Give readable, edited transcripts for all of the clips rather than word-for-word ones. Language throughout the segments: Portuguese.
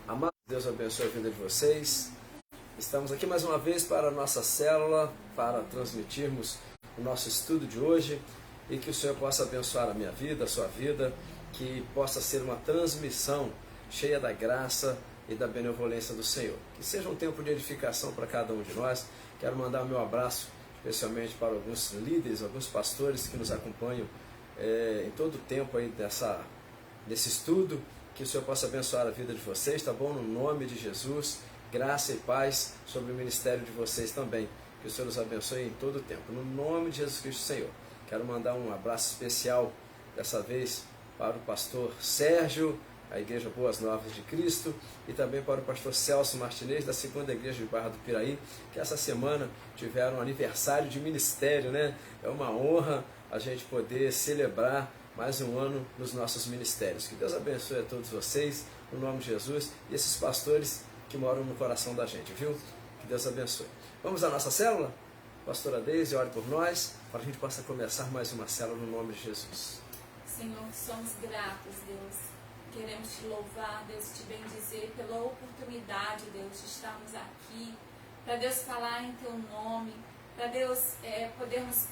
Amado Deus abençoe a vida de vocês. Estamos aqui mais uma vez para a nossa célula, para transmitirmos o nosso estudo de hoje e que o Senhor possa abençoar a minha vida, a sua vida, que possa ser uma transmissão cheia da graça e da benevolência do Senhor. Que seja um tempo de edificação para cada um de nós. Quero mandar o meu abraço especialmente para alguns líderes, alguns pastores que nos acompanham em todo o tempo aí desse estudo. Que o Senhor possa abençoar a vida de vocês, tá bom? No nome de Jesus, graça e paz sobre o ministério de vocês também. Que o Senhor os abençoe em todo o tempo. No nome de Jesus Cristo, Senhor. Quero mandar um abraço especial, dessa vez, para o pastor Sérgio, a Igreja Boas Novas de Cristo, e também para o pastor Celso Martinez, da Segunda Igreja de Barra do Piraí, que essa semana tiveram um aniversário de ministério, né? É uma honra a gente poder celebrar mais um ano nos nossos ministérios. Que Deus abençoe a todos vocês, no nome de Jesus, e esses pastores que moram no coração da gente, viu? Que Deus abençoe. Vamos à nossa célula? Pastora Deise, ore por nós, para que a gente possa começar mais uma célula no nome de Jesus. Senhor, somos gratos, Deus. Queremos te louvar, Deus, te bendizer pela oportunidade, Deus, de estarmos aqui, para Deus falar em teu nome, para Deus podermos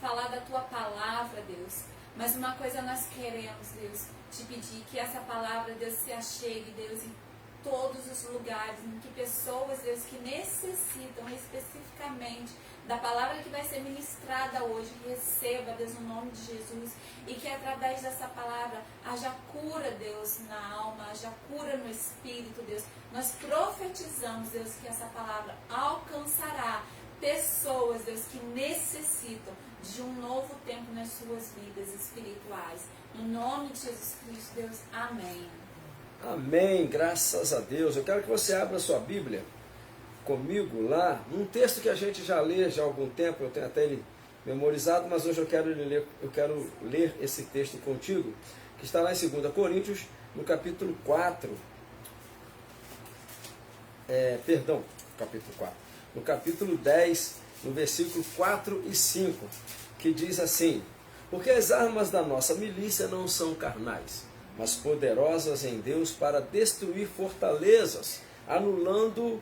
falar da tua palavra, Deus. Mas uma coisa nós queremos, Deus, te pedir que essa palavra, Deus, se achegue, Deus, em todos os lugares, em que pessoas, Deus, que necessitam especificamente da palavra que vai ser ministrada hoje, receba, Deus, no nome de Jesus, e que através dessa palavra haja cura, Deus, na alma, haja cura no espírito, Deus. Nós profetizamos, Deus, que essa palavra alcançará pessoas, Deus, que necessitam de um novo tempo nas suas vidas espirituais. No nome de Jesus Cristo, Deus, amém. Amém, graças a Deus. Eu quero que você abra a sua Bíblia comigo lá, num texto que a gente já lê já há algum tempo, eu tenho até ele memorizado, mas hoje eu quero ler esse texto contigo, que está lá em 2 Coríntios, no capítulo 4. Capítulo 4. No capítulo 10, no versículo 4 e 5, que diz assim: porque as armas da nossa milícia não são carnais, mas poderosas em Deus para destruir fortalezas, anulando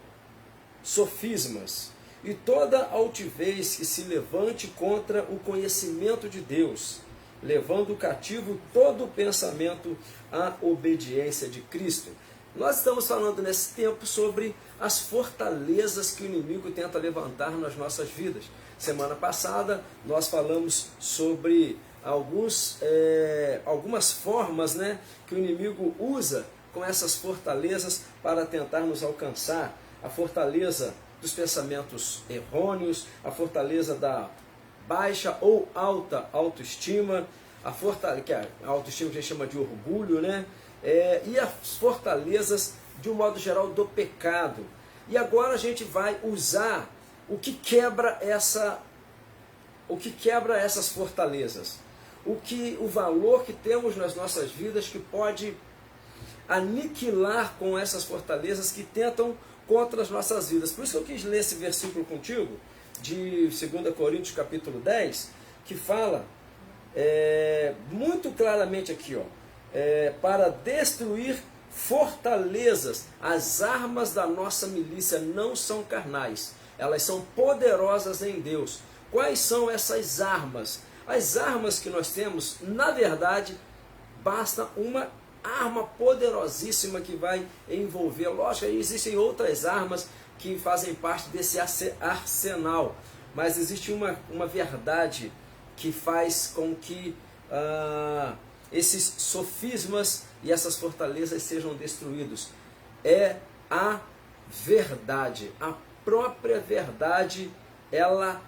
sofismas e toda altivez que se levante contra o conhecimento de Deus, levando cativo todo o pensamento à obediência de Cristo. Nós estamos falando nesse tempo sobre as fortalezas que o inimigo tenta levantar nas nossas vidas. Semana passada nós falamos sobre algumas formas, né, que o inimigo usa com essas fortalezas para tentar nos alcançar. A fortaleza dos pensamentos errôneos, a fortaleza da baixa ou alta autoestima, que a autoestima que a gente chama de orgulho, né? E as fortalezas, de um modo geral, do pecado. E agora a gente vai usar o que quebra essas fortalezas. O valor que temos nas nossas vidas que pode aniquilar com essas fortalezas que tentam contra as nossas vidas. Por isso que eu quis ler esse versículo contigo, de 2 Coríntios capítulo 10, que fala muito claramente aqui, para destruir fortalezas. As armas da nossa milícia não são carnais, elas são poderosas em Deus. Quais são essas armas? As armas que nós temos, na verdade, basta uma arma poderosíssima que vai envolver. Lógico, aí existem outras armas que fazem parte desse arsenal, mas existe uma verdade que faz com que esses sofismas e essas fortalezas sejam destruídos. É a verdade. A própria verdade, ela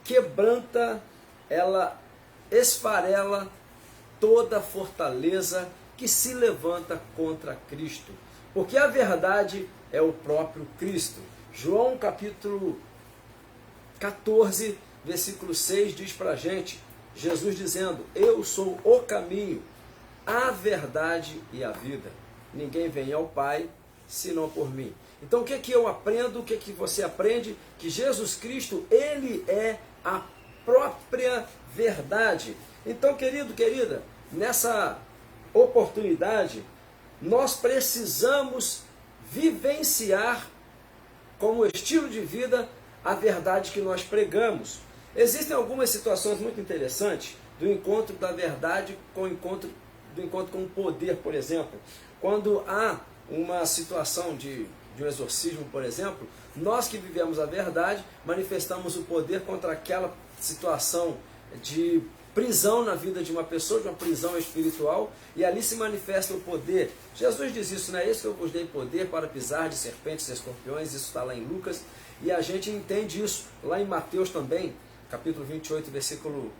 quebranta, ela esfarela toda fortaleza que se levanta contra Cristo. Porque a verdade é o próprio Cristo. João capítulo 14, versículo 6 diz para a gente, Jesus dizendo: eu sou o caminho, a verdade e a vida. Ninguém vem ao Pai senão por mim. Então o que eu aprendo, o que você aprende? Que Jesus Cristo, Ele é a própria verdade. Então, querido, querida, nessa oportunidade, nós precisamos vivenciar como estilo de vida a verdade que nós pregamos. Existem algumas situações muito interessantes do encontro da verdade com o encontro com o poder, por exemplo. Quando há uma situação de um exorcismo, por exemplo, nós que vivemos a verdade manifestamos o poder contra aquela situação de prisão na vida de uma pessoa, de uma prisão espiritual, e ali se manifesta o poder. Jesus diz isso, não é isso que eu vos dei poder para pisar de serpentes e escorpiões, isso está lá em Lucas, e a gente entende isso lá em Mateus também, capítulo 28, versículo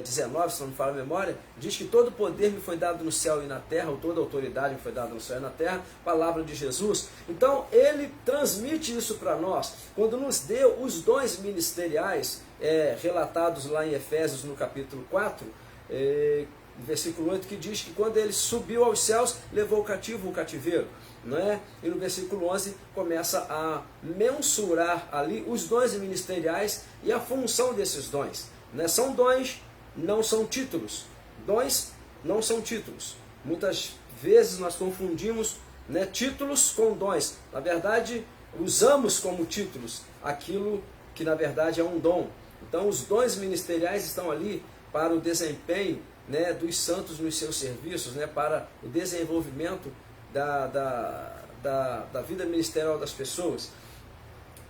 19, se não me falha a memória, diz que todo poder me foi dado no céu e na terra, ou toda autoridade me foi dada no céu e na terra, palavra de Jesus. Então ele transmite isso para nós, quando nos deu os dons ministeriais, relatados lá em Efésios no capítulo 4, versículo 8, que diz que quando ele subiu aos céus, levou o cativo o cativeiro. Né? E no versículo 11 começa a mensurar ali os dons ministeriais e a função desses dons. Né? São dons, não são títulos. Dons não são títulos. Muitas vezes nós confundimos, né, títulos com dons. Na verdade, usamos como títulos aquilo que na verdade é um dom. Então os dons ministeriais estão ali para o desempenho, né, dos santos nos seus serviços, né, para o desenvolvimento da vida ministerial das pessoas.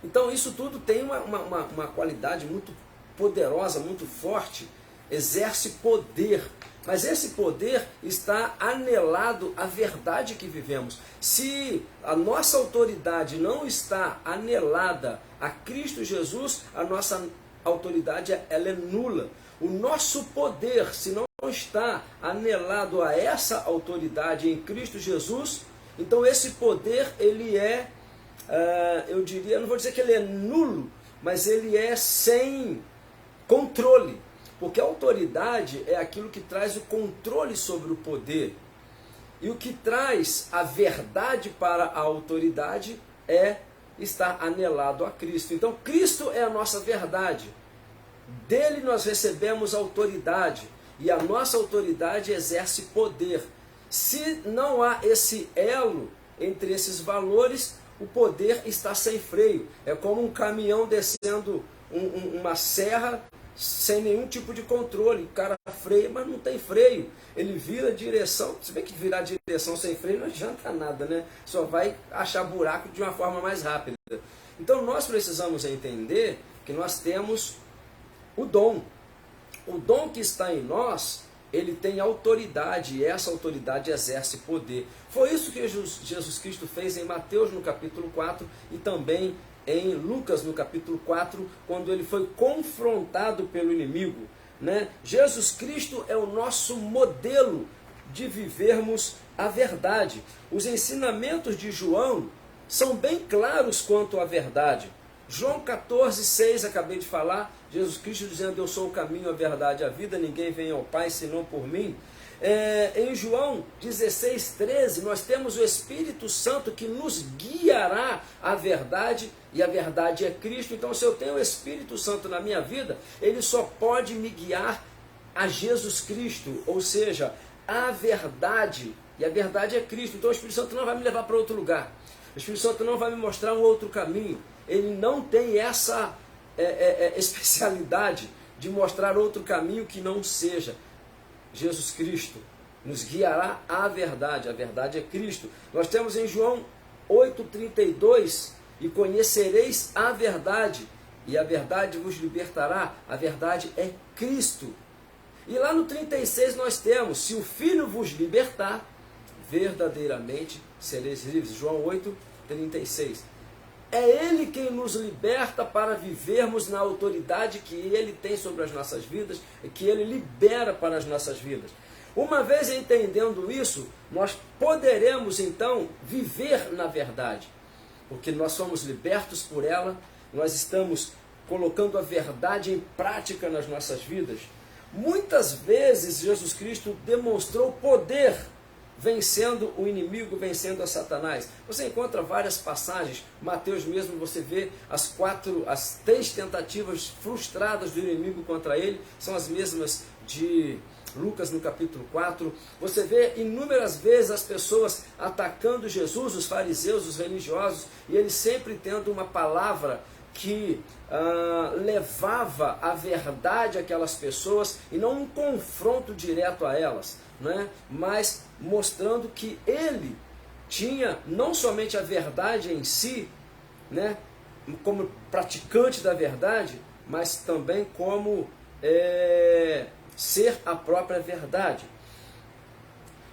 Então isso tudo tem uma qualidade muito poderosa, muito forte, exerce poder, mas esse poder está anelado à verdade que vivemos. Se a nossa autoridade não está anelada a Cristo Jesus, a nossa autoridade ela é nula. O nosso poder, se não está anelado a essa autoridade em Cristo Jesus, então esse poder ele é, eu diria, não vou dizer que ele é nulo, mas ele é sem controle, porque a autoridade é aquilo que traz o controle sobre o poder, e o que traz a verdade para a autoridade é estar anelado a Cristo. Então Cristo é a nossa verdade, dele nós recebemos autoridade, e a nossa autoridade exerce poder. Se não há esse elo entre esses valores, o poder está sem freio. É como um caminhão descendo uma serra sem nenhum tipo de controle. O cara freia, mas não tem freio. Ele vira direção, se bem que virar direção sem freio não adianta nada, né? Só vai achar buraco de uma forma mais rápida. Então nós precisamos entender que nós temos o dom. O dom que está em nós, ele tem autoridade, e essa autoridade exerce poder. Foi isso que Jesus Cristo fez em Mateus no capítulo 4 e também em Lucas no capítulo 4, quando ele foi confrontado pelo inimigo. Né? Jesus Cristo é o nosso modelo de vivermos a verdade. Os ensinamentos de João são bem claros quanto à verdade. João 14,6, acabei de falar, Jesus Cristo dizendo: eu sou o caminho, a verdade e a vida, ninguém vem ao Pai senão por mim. Em João 16,13, nós temos o Espírito Santo que nos guiará à verdade, e a verdade é Cristo. Então, se eu tenho o Espírito Santo na minha vida, ele só pode me guiar a Jesus Cristo, ou seja, a verdade, e a verdade é Cristo. Então o Espírito Santo não vai me levar para outro lugar, o Espírito Santo não vai me mostrar um outro caminho. Ele não tem essa especialidade de mostrar outro caminho que não seja Jesus Cristo. Nos guiará à verdade, a verdade é Cristo. Nós temos em João 8,32, e conhecereis a verdade, e a verdade vos libertará. A verdade é Cristo. E lá no 36 nós temos: se o Filho vos libertar, verdadeiramente sereis livres. João 8,36. É Ele quem nos liberta para vivermos na autoridade que Ele tem sobre as nossas vidas e que Ele libera para as nossas vidas. Uma vez entendendo isso, nós poderemos então viver na verdade, porque nós somos libertos por ela, nós estamos colocando a verdade em prática nas nossas vidas. Muitas vezes Jesus Cristo demonstrou poder vencendo o inimigo, vencendo a Satanás. Você encontra várias passagens, Mateus mesmo, você vê as 3 tentativas frustradas do inimigo contra ele, são as mesmas de Lucas no capítulo 4, você vê inúmeras vezes as pessoas atacando Jesus, os fariseus, os religiosos, e eles sempre tendo uma palavra que levava a verdade àquelas pessoas, e não um confronto direto a elas, né? Mas mostrando que ele tinha não somente a verdade em si, né, como praticante da verdade, mas também como ser a própria verdade.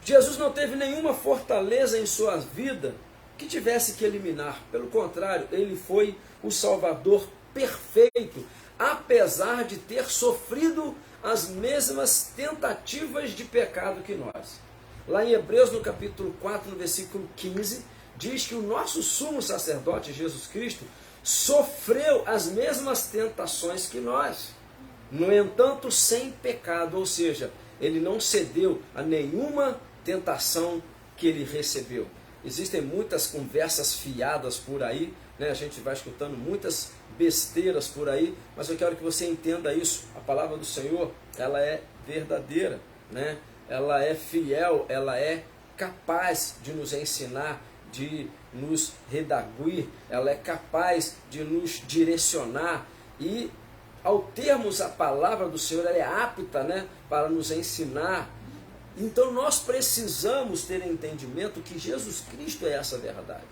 Jesus não teve nenhuma fortaleza em sua vida que tivesse que eliminar. Pelo contrário, ele foi o Salvador perfeito, apesar de ter sofrido as mesmas tentativas de pecado que nós. Lá em Hebreus, no capítulo 4, no versículo 15, diz que o nosso sumo sacerdote, Jesus Cristo, sofreu as mesmas tentações que nós, no entanto, sem pecado, ou seja, ele não cedeu a nenhuma tentação que ele recebeu. Existem muitas conversas fiadas por aí, né? A gente vai escutando muitas besteiras por aí, mas eu quero que você entenda isso. A palavra do Senhor, ela é verdadeira, né? Ela é fiel, ela é capaz de nos ensinar, de nos redarguir, ela é capaz de nos direcionar, e ao termos a palavra do Senhor, ela é apta, né, para nos ensinar. Então nós precisamos ter entendimento que Jesus Cristo é essa verdade.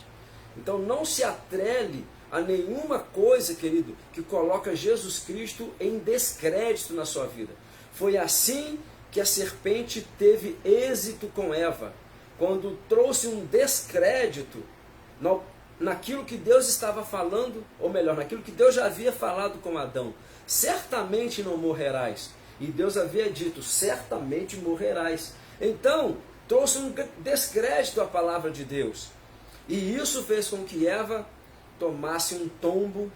Então não se atrele a nenhuma coisa, querido, que coloca Jesus Cristo em descrédito na sua vida. Foi assim que a serpente teve êxito com Eva, quando trouxe um descrédito naquilo que Deus estava falando, ou melhor, naquilo que Deus já havia falado com Adão. Certamente não morrerás. E Deus havia dito, certamente morrerás. Então, trouxe um descrédito à palavra de Deus. E isso fez com que Eva tomasse um tombo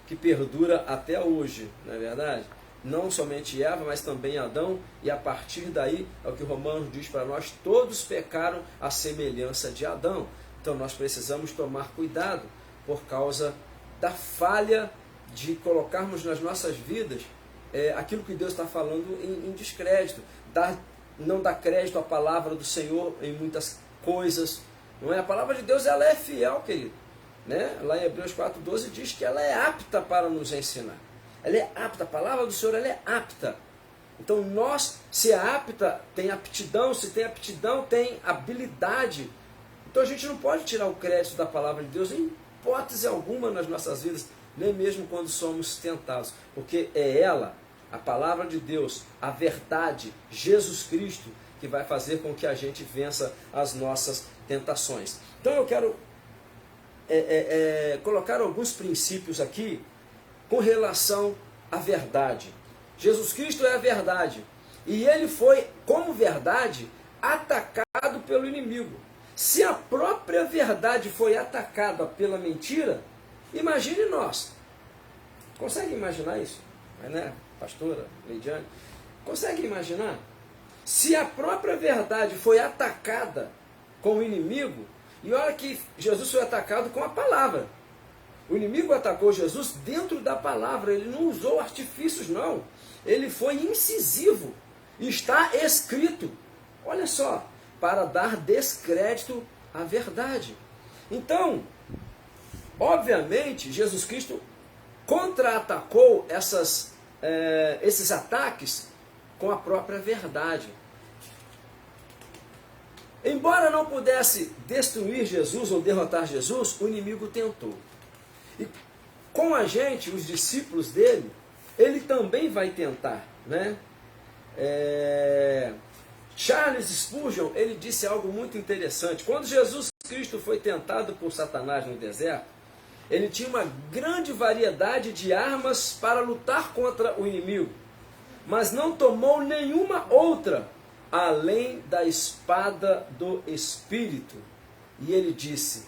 que perdura até hoje, não é verdade? Não somente Eva, mas também Adão, e a partir daí, é o que Romanos diz para nós, todos pecaram à semelhança de Adão. Então nós precisamos tomar cuidado por causa da falha de colocarmos nas nossas vidas aquilo que Deus está falando em descrédito, não dar crédito à palavra do Senhor em muitas coisas. Não é? A palavra de Deus, ela é fiel, querido, né? Lá em Hebreus 4,12 diz que ela é apta para nos ensinar. Ela é apta, a palavra do Senhor, ela é apta. Então nós, se é apta, tem aptidão, se tem aptidão, tem habilidade. Então a gente não pode tirar o crédito da palavra de Deus em hipótese alguma nas nossas vidas, nem mesmo quando somos tentados, porque é ela, a palavra de Deus, a verdade, Jesus Cristo, que vai fazer com que a gente vença as nossas tentações. Então eu quero colocar alguns princípios aqui com relação à verdade. Jesus Cristo é a verdade, e ele foi, como verdade, atacado pelo inimigo. Se a própria verdade foi atacada pela mentira, imagine nós. Consegue imaginar isso? Né, pastora Leidiane? Consegue imaginar? Se a própria verdade foi atacada com o inimigo, e olha que Jesus foi atacado com a palavra. O inimigo atacou Jesus dentro da palavra, ele não usou artifícios, não. Ele foi incisivo. Está escrito, olha só, para dar descrédito à verdade. Então, obviamente, Jesus Cristo contra-atacou esses ataques com a própria verdade. Embora não pudesse destruir Jesus ou derrotar Jesus, o inimigo tentou. E com a gente, os discípulos dele, ele também vai tentar, né? Charles Spurgeon, ele disse algo muito interessante. Quando Jesus Cristo foi tentado por Satanás no deserto, ele tinha uma grande variedade de armas para lutar contra o inimigo, mas não tomou nenhuma outra além da espada do Espírito. E ele disse,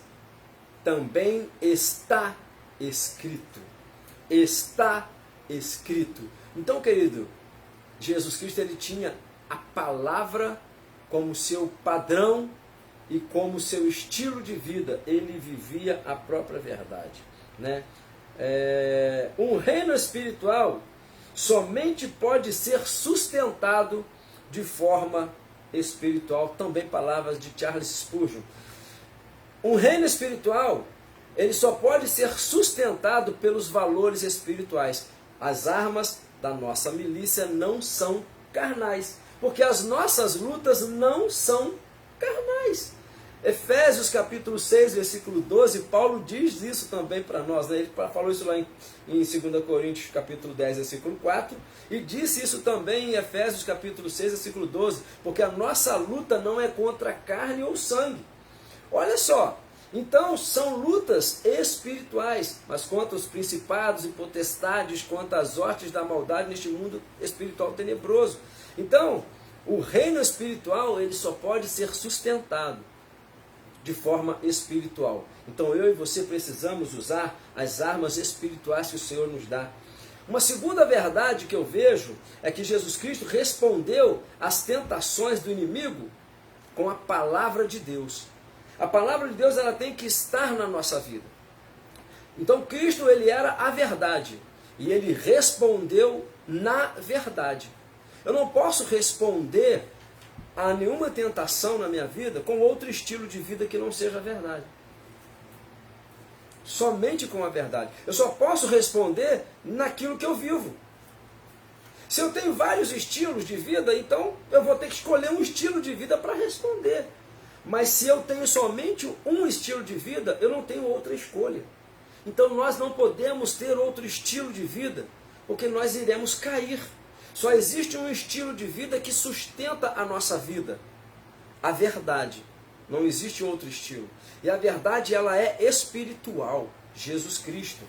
também está escrito. Está escrito. Então, querido, Jesus Cristo, ele tinha a palavra como seu padrão e como seu estilo de vida. Ele vivia a própria verdade, né? Um reino espiritual somente pode ser sustentado de forma espiritual. Também palavras de Charles Spurgeon. Um reino espiritual, ele só pode ser sustentado pelos valores espirituais. As armas da nossa milícia não são carnais, porque as nossas lutas não são carnais. Efésios capítulo 6, versículo 12, Paulo diz isso também para nós, né? Ele falou isso lá em 2 Coríntios capítulo 10, versículo 4, e disse isso também em Efésios capítulo 6, versículo 12, porque a nossa luta não é contra carne ou sangue. Olha só, então são lutas espirituais, mas contra os principados e potestades, contra as hostes da maldade neste mundo espiritual tenebroso. Então, o reino espiritual, ele só pode ser sustentado de forma espiritual. Então eu e você precisamos usar as armas espirituais que o Senhor nos dá. Uma segunda verdade que eu vejo é que Jesus Cristo respondeu às tentações do inimigo com a palavra de Deus. A palavra de Deus, ela tem que estar na nossa vida. Então Cristo, ele era a verdade e ele respondeu na verdade. Eu não posso responder a nenhuma tentação na minha vida com outro estilo de vida que não seja a verdade. Somente com a verdade. Eu só posso responder naquilo que eu vivo. Se eu tenho vários estilos de vida, então eu vou ter que escolher um estilo de vida para responder. Mas se eu tenho somente um estilo de vida, eu não tenho outra escolha. Então nós não podemos ter outro estilo de vida, porque nós iremos cair. Só existe um estilo de vida que sustenta a nossa vida. A verdade. Não existe outro estilo. E a verdade, ela é espiritual. Jesus Cristo.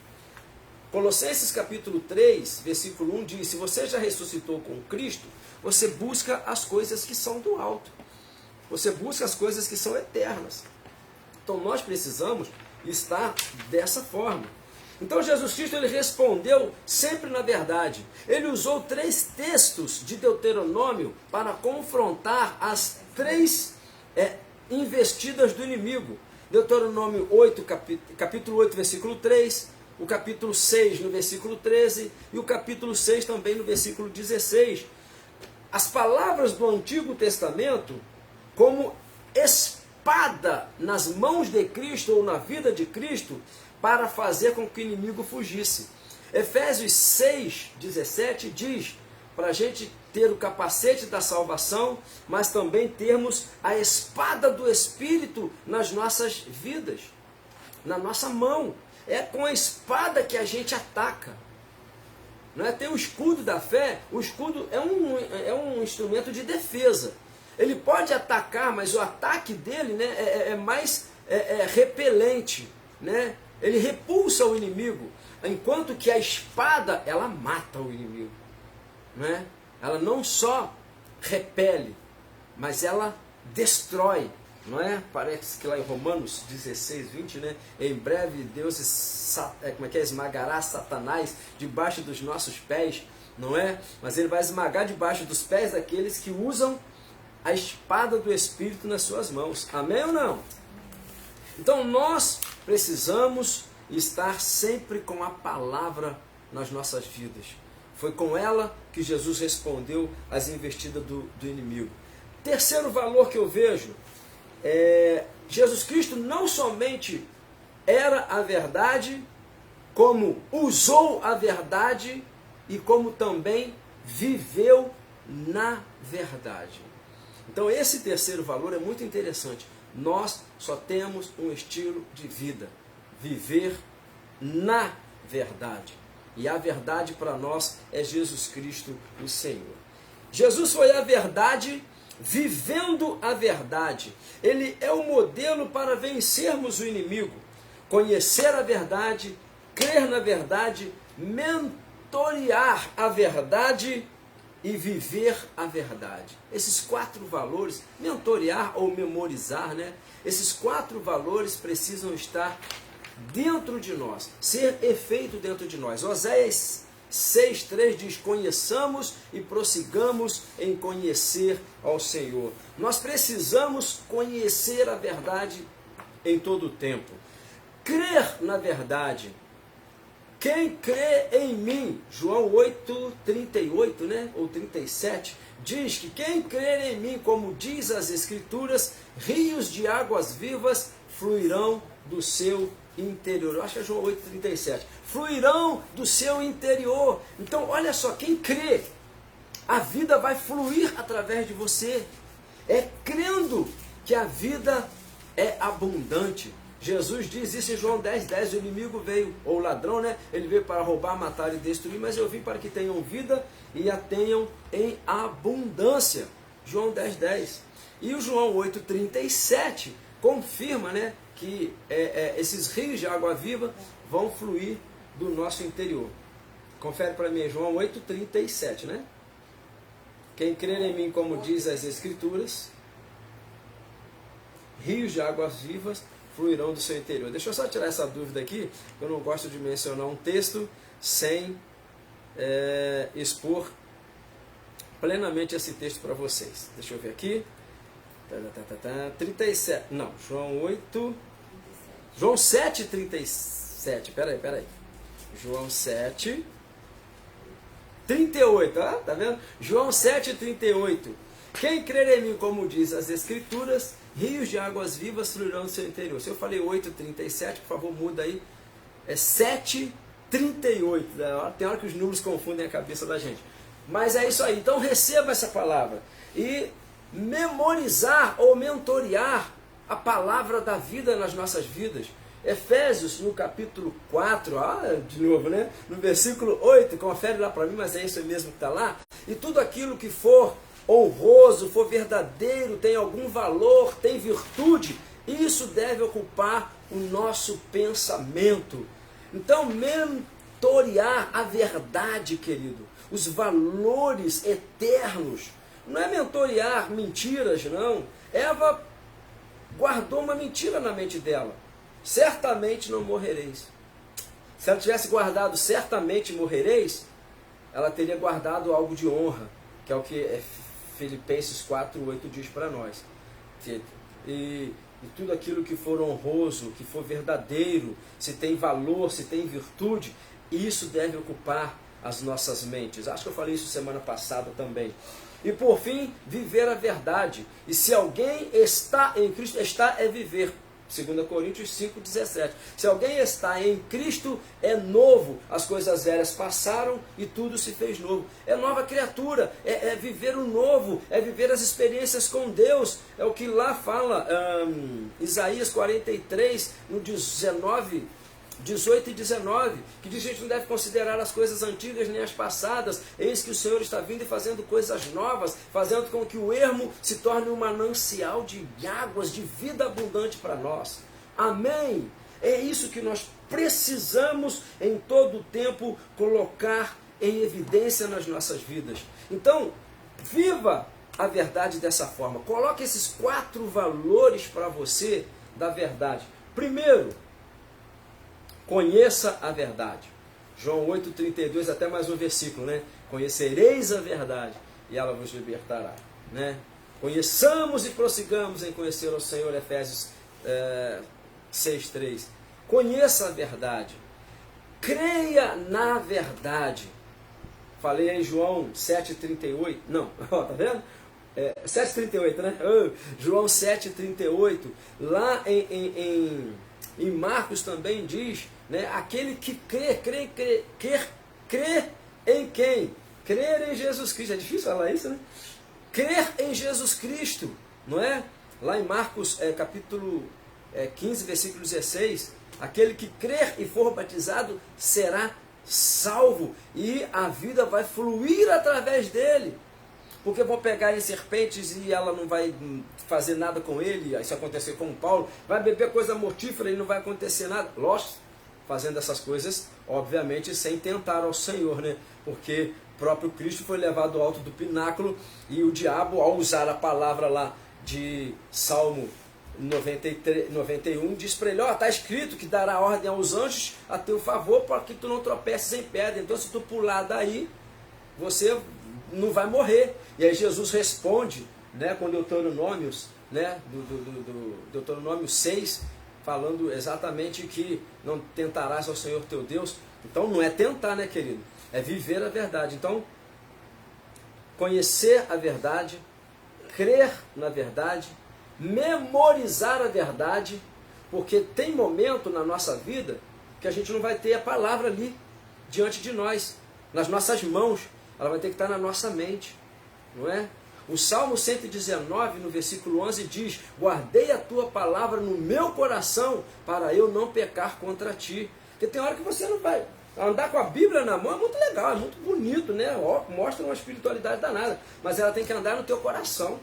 Colossenses capítulo 3, versículo 1 diz: se você já ressuscitou com Cristo, você busca as coisas que são do alto. Você busca as coisas que são eternas. Então nós precisamos estar dessa forma. Então Jesus Cristo, ele respondeu sempre na verdade. Ele usou 3 textos de Deuteronômio para confrontar as 3 investidas do inimigo. Deuteronômio 8, capítulo 8, versículo 3, o capítulo 6, no versículo 13, e o capítulo 6 também no versículo 16. As palavras do Antigo Testamento, como espada nas mãos de Cristo ou na vida de Cristo, para fazer com que o inimigo fugisse. Efésios 6, 17 diz para a gente ter o capacete da salvação, mas também termos a espada do Espírito nas nossas vidas, na nossa mão. É com a espada que a gente ataca. Não é? Tem o escudo da fé. O escudo é um instrumento de defesa. Ele pode atacar, mas o ataque dele, né, é mais repelente, né? Ele repulsa o inimigo, enquanto que a espada, ela mata o inimigo, né? Ela não só repele, mas ela destrói, não é? Parece que lá em Romanos 16, 20, né? Em breve Deus esmagará Satanás debaixo dos nossos pés, não é? Mas ele vai esmagar debaixo dos pés daqueles que usam a espada do Espírito nas suas mãos. Amém ou não? Então nós precisamos estar sempre com a palavra nas nossas vidas. Foi com ela que Jesus respondeu às investidas do inimigo. Terceiro valor que eu vejo, Jesus Cristo não somente era a verdade, como usou a verdade e como também viveu na verdade. Então esse terceiro valor é muito interessante. Nós só temos um estilo de vida: viver na verdade. E a verdade para nós é Jesus Cristo, o Senhor. Jesus foi a verdade, vivendo a verdade. Ele é o modelo para vencermos o inimigo. Conhecer a verdade, crer na verdade, mentorear a verdade e viver a verdade. Esses 4 valores, mentorear ou memorizar, né? Esses 4 valores precisam estar dentro de nós, ser efeito dentro de nós. Oséias 6,3 diz: conheçamos e prossigamos em conhecer ao Senhor. Nós precisamos conhecer a verdade em todo o tempo. Crer na verdade. Quem crê em mim, João 8,38, né? Ou 37, diz que quem crer em mim, como diz as Escrituras, rios de águas vivas fluirão do seu interior. Eu acho que é João 8,37. Fluirão do seu interior. Então, olha só, quem crê, a vida vai fluir através de você. É crendo que a vida é abundante. Jesus diz isso em João 10,10, o inimigo veio, ou o ladrão, né? Ele veio para roubar, matar e destruir, mas eu vim para que tenham vida e a tenham em abundância. João 10,10. E o João 8,37 confirma, né, que esses rios de água viva vão fluir do nosso interior. Confere para mim, João 8,37, né? Quem crer em mim, como diz as Escrituras, rios de águas vivas fluirão do seu interior. Deixa eu só tirar essa dúvida aqui, eu não gosto de mencionar um texto sem expor plenamente esse texto para vocês. Deixa eu ver aqui. 37, não, João 7,37, peraí. João 7, 38, tá vendo? João 7,38. Quem crer em mim, como diz as Escrituras, rios de águas vivas fluirão do seu interior. Se eu falei 8,37, por favor, muda aí. É 7,38. Tem hora que os números confundem a cabeça da gente. Mas é isso aí. Então receba essa palavra. E memorizar ou mentorear a palavra da vida nas nossas vidas. Efésios, no capítulo 4, de novo, né? No versículo 8, confere lá para mim, mas é isso mesmo que está lá. E tudo aquilo que for honroso, for verdadeiro, tem algum valor, tem virtude, isso deve ocupar o nosso pensamento. Então, mentorear a verdade, querido, os valores eternos. Não é mentorear mentiras, não. Eva guardou uma mentira na mente dela. Certamente não morrereis. Se ela tivesse guardado certamente morrereis, ela teria guardado algo de honra, que é o que Filipenses 4,8 diz para nós. E tudo aquilo que for honroso, que for verdadeiro, se tem valor, se tem virtude, isso deve ocupar as nossas mentes. Acho que eu falei isso semana passada também. E por fim, viver a verdade. E se alguém está em Cristo, é viver. 2 Coríntios 5,17. Se alguém está em Cristo, é novo. As coisas velhas passaram e tudo se fez novo. É nova criatura, é viver o novo, é viver as experiências com Deus. É o que lá fala Isaías 43, no 18 e 19, que diz que a gente não deve considerar as coisas antigas nem as passadas. Eis que o Senhor está vindo e fazendo coisas novas, fazendo com que o ermo se torne um manancial de águas, de vida abundante para nós. Amém? É isso que nós precisamos em todo o tempo colocar em evidência nas nossas vidas. Então, viva a verdade dessa forma. Coloque esses 4 valores para você da verdade. Primeiro, conheça a verdade. João 8,32, até mais um versículo, né? Conhecereis a verdade e ela vos libertará, né? Conheçamos e prossigamos em conhecer o Senhor, Efésios 6,3. Conheça a verdade. Creia na verdade. Falei em João 7,38. Não, tá vendo? 7,38, né? João 7,38. Lá em Marcos também diz, né, aquele que crê em quem? Crer em Jesus Cristo. É difícil falar isso, né? Crer em Jesus Cristo, não é? Lá em Marcos capítulo 15, versículo 16, aquele que crer e for batizado será salvo e a vida vai fluir através dele. Porque vão pegar em serpentes e ela não vai fazer nada com ele. Isso aconteceu com Paulo. Vai beber coisa mortífera e não vai acontecer nada. Lógico, fazendo essas coisas, obviamente, sem tentar ao Senhor, né? Porque o próprio Cristo foi levado ao alto do pináculo e o diabo, ao usar a palavra lá de Salmo 91, diz para ele, está escrito que dará ordem aos anjos a teu favor para que tu não tropeces em pedra. Então, se tu pular daí, você não vai morrer. E aí Jesus responde, né, com Deuteronômios, né, do Deuteronômio 6, falando exatamente que não tentarás ao Senhor teu Deus. Então não é tentar, né, querido? É viver a verdade. Então, conhecer a verdade, crer na verdade, memorizar a verdade, porque tem momento na nossa vida que a gente não vai ter a palavra ali, diante de nós, nas nossas mãos, ela vai ter que estar na nossa mente, não é? O Salmo 119, no versículo 11, diz: guardei a tua palavra no meu coração, para eu não pecar contra ti. Porque tem hora que você não vai. Andar com a Bíblia na mão é muito legal, é muito bonito, né? Mostra uma espiritualidade danada. Mas ela tem que andar no teu coração,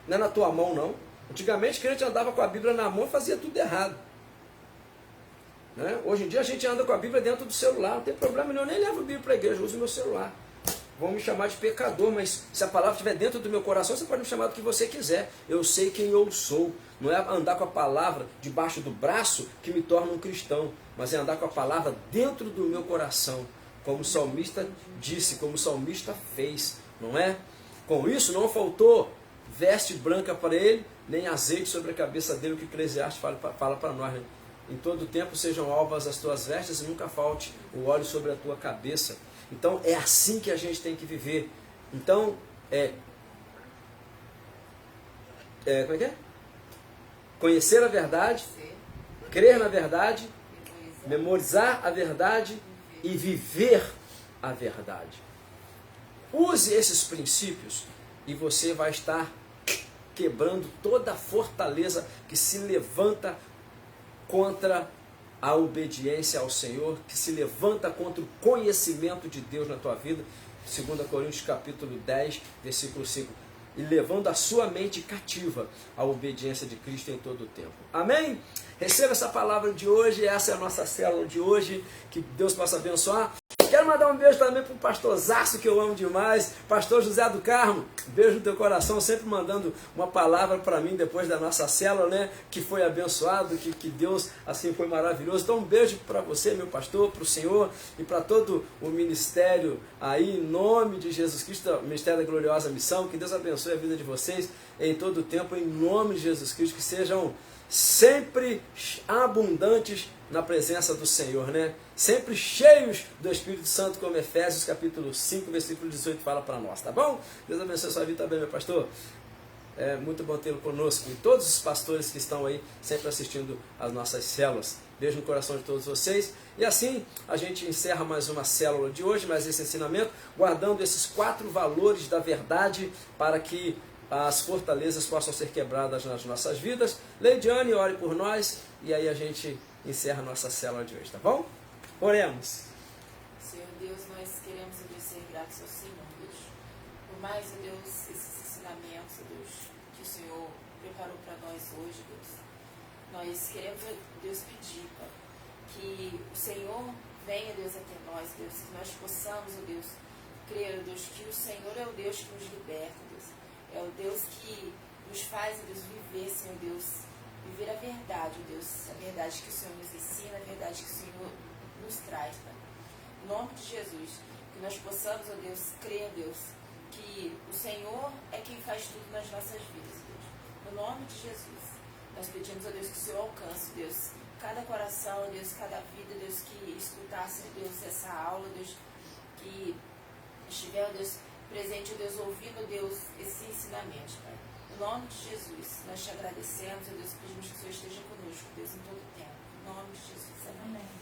não é na tua mão, não. Antigamente, o crente andava com a Bíblia na mão e fazia tudo errado. Né? Hoje em dia, a gente anda com a Bíblia dentro do celular. Não tem problema nenhum, eu nem levo a Bíblia para a igreja, eu uso o meu celular. Vão me chamar de pecador, mas se a palavra estiver dentro do meu coração, você pode me chamar do que você quiser. Eu sei quem eu sou. Não é andar com a palavra debaixo do braço que me torna um cristão, mas é andar com a palavra dentro do meu coração, como o salmista disse, como o salmista fez, não é? Com isso não faltou veste branca para ele, nem azeite sobre a cabeça dele, o que Eclesiastes fala para nós, né? Em todo tempo sejam alvas as tuas vestes e nunca falte o óleo sobre a tua cabeça. Então é assim que a gente tem que viver. Então, como é que é? Conhecer a verdade, crer na verdade, memorizar a verdade e viver a verdade. Use esses princípios e você vai estar quebrando toda a fortaleza que se levanta contra a obediência ao Senhor, que se levanta contra o conhecimento de Deus na tua vida. 2 Coríntios capítulo 10, versículo 5. E levando a sua mente cativa à obediência de Cristo em todo o tempo. Amém? Receba essa palavra de hoje, essa é a nossa célula de hoje, que Deus possa abençoar. Quero mandar um beijo também para o pastorzaço que eu amo demais, pastor José do Carmo. Beijo no teu coração, sempre mandando uma palavra para mim depois da nossa célula, né? Que foi abençoado, que Deus assim foi maravilhoso. Então um beijo para você, meu pastor, para o Senhor e para todo o ministério aí, em nome de Jesus Cristo, Ministério da Gloriosa Missão. Que Deus abençoe a vida de vocês em todo o tempo, em nome de Jesus Cristo, que sejam sempre abundantes na presença do Senhor, né? Sempre cheios do Espírito Santo, como Efésios capítulo 5, versículo 18 fala para nós, tá bom? Deus abençoe a sua vida também, meu pastor. É muito bom tê-lo conosco e todos os pastores que estão aí sempre assistindo às nossas células. Beijo no coração de todos vocês. E assim a gente encerra mais uma célula de hoje, mais esse ensinamento, guardando esses 4 valores da verdade para que as fortalezas possam ser quebradas nas nossas vidas. Leidiane, ore por nós e aí a gente encerra a nossa célula de hoje, tá bom? Oremos. Senhor Deus, nós queremos ser gratos ao Senhor, Deus, por mais, Deus, esses ensinamentos, Deus, que o Senhor preparou para nós hoje, Deus. Nós queremos, Deus, pedir, Pai, que o Senhor venha, Deus, até nós, Deus, que nós possamos, Deus, crer, Deus, que o Senhor é o Deus que nos liberta, Deus, é o Deus que nos faz, Deus, viver, Senhor Deus, viver a verdade, Deus, a verdade que o Senhor nos ensina, a verdade que o Senhor nos traz, Pai. Em nome de Jesus, que nós possamos, ó Deus, crer, Deus, que o Senhor é quem faz tudo nas nossas vidas, Deus. No nome de Jesus, nós pedimos, ó Deus, que o Senhor alcance, Deus, cada coração, Deus, cada vida, Deus, que escutasse, Deus, essa aula, Deus, que estiver, ó Deus, presente, ó Deus, ouvindo, ó Deus, esse ensinamento, Pai. No nome de Jesus, nós te agradecemos, ó Deus, pedimos que o Senhor esteja conosco, Deus, em todo o tempo. Em nome de Jesus, amém.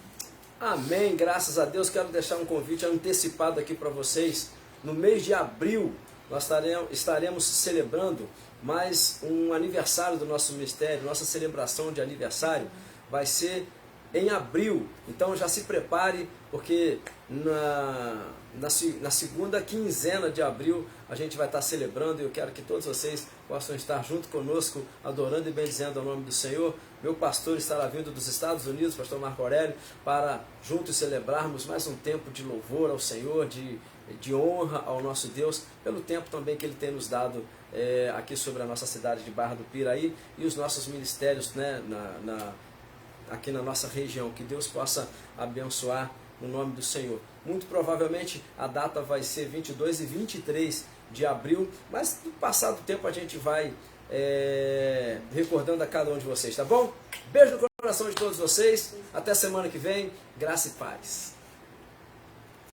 Amém, graças a Deus. Quero deixar um convite antecipado aqui para vocês. No mês de abril, nós estaremos celebrando mais um aniversário do nosso ministério. Nossa celebração de aniversário vai ser em abril. Então já se prepare, porque na segunda quinzena de abril a gente vai estar celebrando, e eu quero que todos vocês possam estar junto conosco, adorando e bendizendo ao nome do Senhor. Meu pastor estará vindo dos Estados Unidos, pastor Marco Aurélio, para juntos celebrarmos mais um tempo de louvor ao Senhor, de honra ao nosso Deus, pelo tempo também que Ele tem nos dado aqui sobre a nossa cidade de Barra do Piraí e os nossos ministérios, né, aqui na nossa região. Que Deus possa abençoar no nome do Senhor. Muito provavelmente a data vai ser 22 e 23 de abril, mas no passar do tempo a gente vai recordando a cada um de vocês, tá bom? Beijo no coração de todos vocês, até semana que vem, graça e paz.